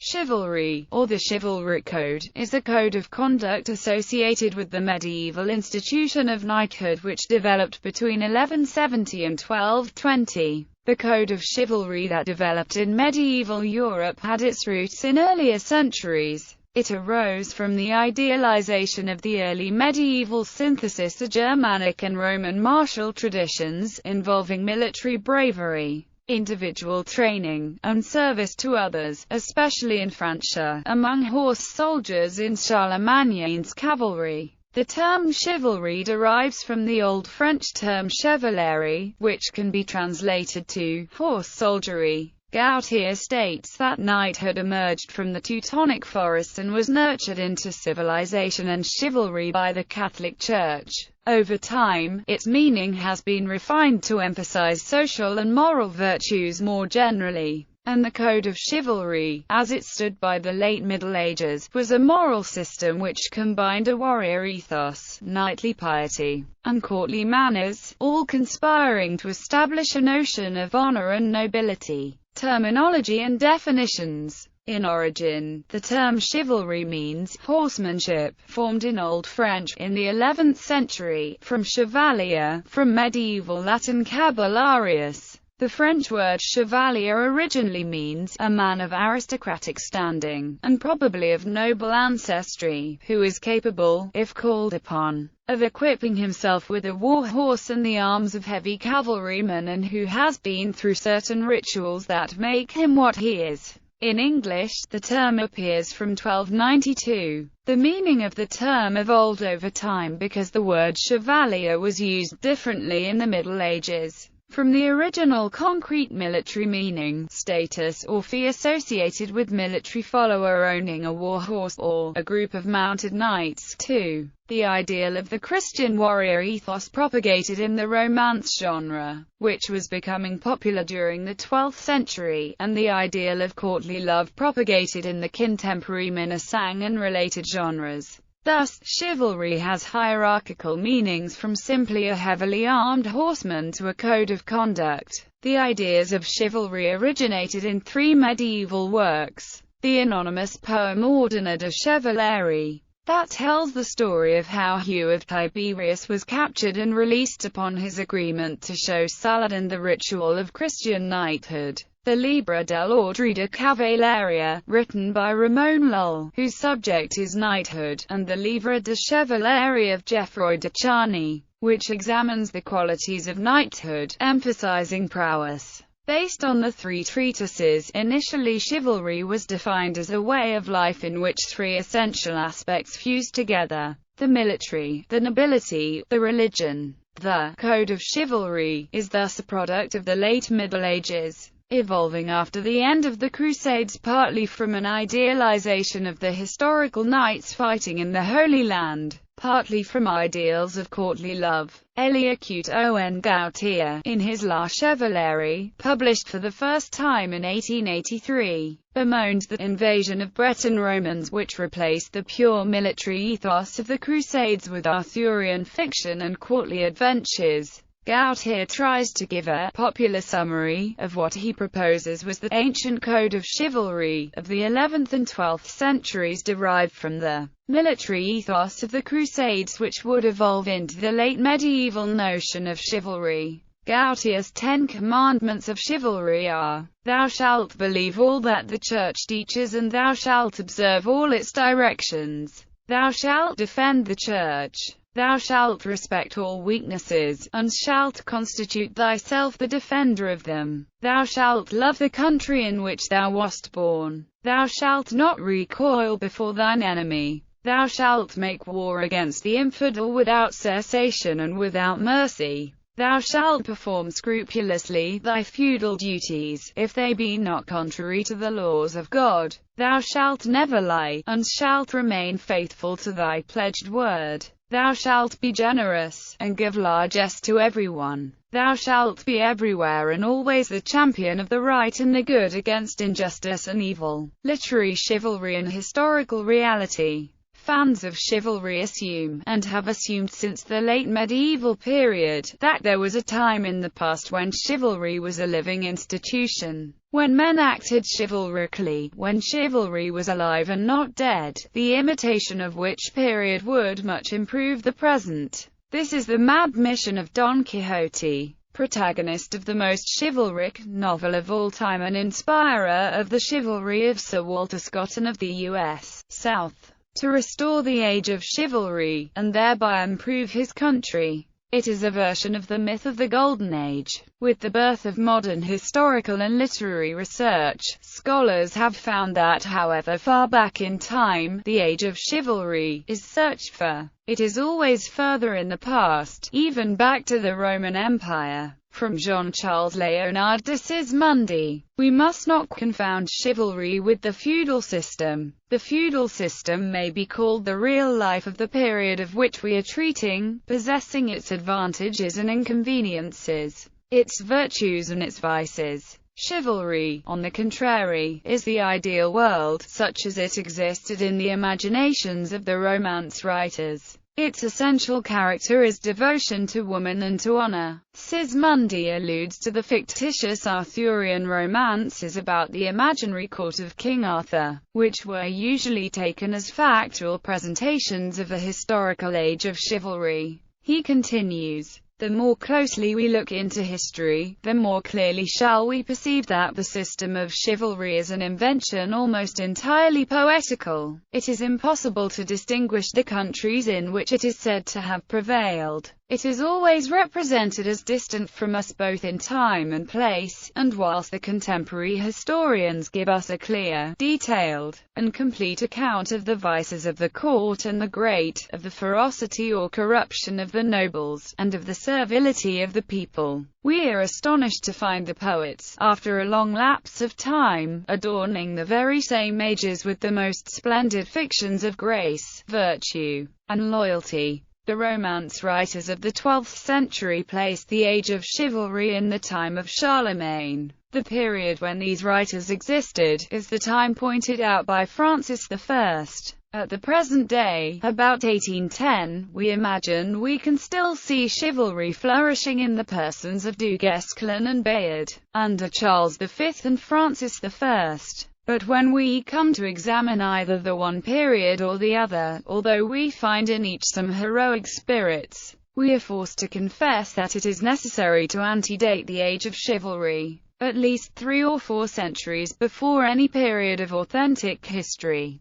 Chivalry, or the chivalric code, is a code of conduct associated with the medieval institution of knighthood which developed between 1170 and 1220. The code of chivalry that developed in medieval Europe had its roots in earlier centuries. It arose from the idealization of the early medieval synthesis of Germanic and Roman martial traditions, involving military bravery, individual training, and service to others, especially in Francia, among horse soldiers in Charlemagne's cavalry. The term chivalry derives from the Old French term chevalerie, which can be translated to horse soldiery. Gautier states that knighthood emerged from the Teutonic forests and was nurtured into civilization and chivalry by the Catholic Church. Over time, its meaning has been refined to emphasize social and moral virtues more generally, and the code of chivalry, as it stood by the late Middle Ages, was a moral system which combined a warrior ethos, knightly piety, and courtly manners, all conspiring to establish a notion of honor and nobility. Terminology and definitions. In origin, the term chivalry means horsemanship, formed in Old French in the 11th century, from chevalier, from medieval Latin caballarius. The French word chevalier originally means a man of aristocratic standing, and probably of noble ancestry, who is capable, if called upon, of equipping himself with a war horse and the arms of heavy cavalrymen, and who has been through certain rituals that make him what he is. In English, the term appears from 1292. The meaning of the term evolved over time because the word chevalier was used differently in the Middle Ages. From the original concrete military meaning, status or fee associated with military follower owning a war horse or a group of mounted knights, to the ideal of the Christian warrior ethos propagated in the Romance genre, which was becoming popular during the 12th century, and the ideal of courtly love propagated in the contemporary Manessing and related genres. Thus, chivalry has hierarchical meanings from simply a heavily armed horseman to a code of conduct. The ideas of chivalry originated in three medieval works. The anonymous poem Ordine de Chevalerie, that tells the story of how Hugh of Tiberias was captured and released upon his agreement to show Saladin the ritual of Christian knighthood. The Libra dell'Ordine de Cavalleria, written by Ramon Lull, whose subject is knighthood, and the Livre de Chevalerie of Geoffroy de Charny, which examines the qualities of knighthood, emphasizing prowess. Based on the three treatises, initially chivalry was defined as a way of life in which three essential aspects fuse together: the military, the nobility, the religion. The code of chivalry is thus a product of the late Middle Ages, evolving after the end of the Crusades, partly from an idealization of the historical knights fighting in the Holy Land, partly from ideals of courtly love. Eliacute On Gautier, in his La Chevalerie, published for the first time in 1883, bemoaned the invasion of Breton Romans which replaced the pure military ethos of the Crusades with Arthurian fiction and courtly adventures. Gautier tries to give a popular summary of what he proposes was the ancient code of chivalry of the 11th and 12th centuries, derived from the military ethos of the Crusades, which would evolve into the late medieval notion of chivalry. Gautier's 10 commandments of chivalry are: thou shalt believe all that the Church teaches, and thou shalt observe all its directions. Thou shalt defend the Church. Thou shalt respect all weaknesses, and shalt constitute thyself the defender of them. Thou shalt love the country in which thou wast born. Thou shalt not recoil before thine enemy. Thou shalt make war against the infidel without cessation and without mercy. Thou shalt perform scrupulously thy feudal duties, if they be not contrary to the laws of God. Thou shalt never lie, and shalt remain faithful to thy pledged word. Thou shalt be generous, and give largesse to everyone. Thou shalt be everywhere and always the champion of the right and the good against injustice and evil. Literary chivalry and historical reality. Fans of chivalry assume, and have assumed since the late medieval period, that there was a time in the past when chivalry was a living institution, when men acted chivalrically, when chivalry was alive and not dead, the imitation of which period would much improve the present. This is the mad mission of Don Quixote, protagonist of the most chivalric novel of all time and inspirer of the chivalry of Sir Walter Scott and of the U.S. South, to restore the age of chivalry, and thereby improve his country. It is a version of the myth of the Golden Age. With the birth of modern historical and literary research, scholars have found that, however far back in time the age of chivalry is searched for, it is always further in the past, even back to the Roman Empire. From Jean-Charles Léonard de Sismondi. We must not confound chivalry with the feudal system. The feudal system may be called the real life of the period of which we are treating, possessing its advantages and inconveniences, its virtues and its vices. Chivalry, on the contrary, is the ideal world, such as it existed in the imaginations of the Romance writers. Its essential character is devotion to woman and to honor. Sismondi alludes to the fictitious Arthurian romances about the imaginary court of King Arthur, which were usually taken as factual presentations of the historical age of chivalry. He continues, the more closely we look into history, the more clearly shall we perceive that the system of chivalry is an invention almost entirely poetical. It is impossible to distinguish the countries in which it is said to have prevailed. It is always represented as distant from us both in time and place, and whilst the contemporary historians give us a clear, detailed, and complete account of the vices of the court and the great, of the ferocity or corruption of the nobles, and of the servility of the people, we are astonished to find the poets, after a long lapse of time, adorning the very same ages with the most splendid fictions of grace, virtue, and loyalty. The Romance writers of the 12th century placed the age of chivalry in the time of Charlemagne. The period when these writers existed is the time pointed out by Francis I. At the present day, about 1810, we imagine we can still see chivalry flourishing in the persons of Du Guesclin and Bayard, under Charles V and Francis I. But when we come to examine either the one period or the other, although we find in each some heroic spirits, we are forced to confess that it is necessary to antedate the age of chivalry, at least 3 or 4 centuries before any period of authentic history.